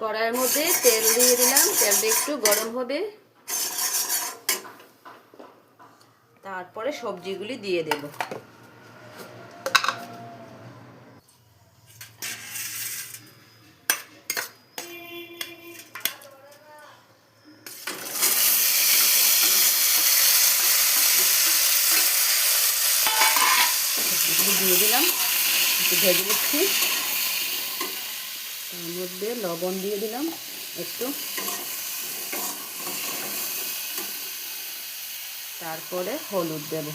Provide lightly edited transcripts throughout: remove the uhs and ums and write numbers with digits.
কড়াইয়ের মধ্যে তেল দিয়ে দিলাম, তেলটা একটু গরম হবে, তারপরে সবজিগুলি দিয়ে দেব। সবজিগুলি দিয়ে দিলাম, একটু ভেজে নিচ্ছি। তার মধ্যে লবণ দিয়ে দিলাম একটু, তারপরে হলুদ দেব।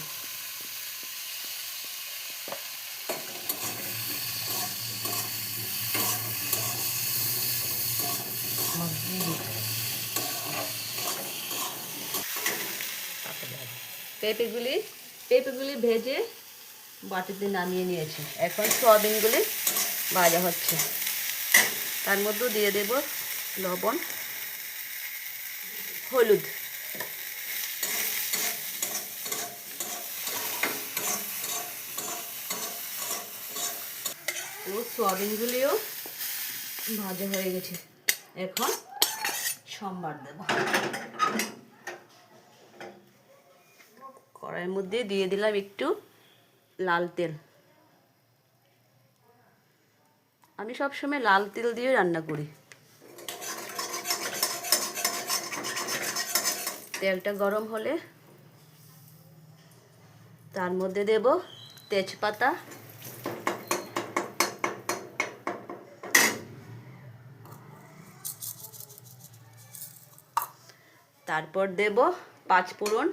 পেঁপেগুলি ভেজে বাটিতে নামিয়ে নিয়েছি। এখন সয়াবিনগুলি ভাজা হচ্ছে, তার মধ্যে দিয়ে দেব লবণ, হলুদ, ও সয়াবিনগুলিও ভাজা হয়ে গেছে। এখন সম্বার দেব। কড়াইয়ের মধ্যে দিয়ে দিলাম একটু লাল তেল। আমি সবসময় লাল তেল দিয়ে রান্না করি। তেলটা গরম হলে তার মধ্যে দেব তেজপাতা, তারপর দেব পাঁচফোড়ন,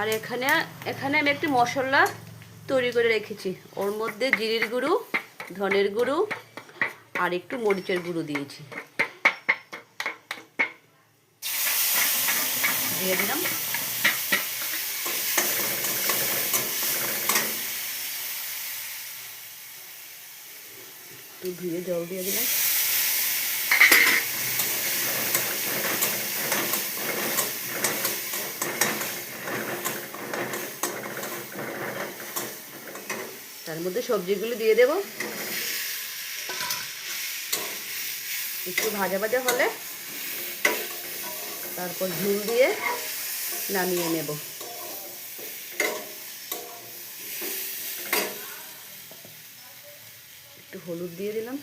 আর এখানে আমি একটি মশলা তৈরি করে রেখেছি। ওর মধ্যে জিরের গুঁড়ো, ধনের গুঁড়ো আর একটু মরিচের গুঁড়ো দিয়েছি, দিয়ে দিলাম। একটু ধুয়ে জল দিয়ে দিলাম। তার মধ্যে সবজিগুলো দিয়ে দেব। একটু ভাজা ভাজা হলে তারপর ঝোল দিয়ে নামিয়ে নেব। একটু হলুদ দিয়ে দিলাম।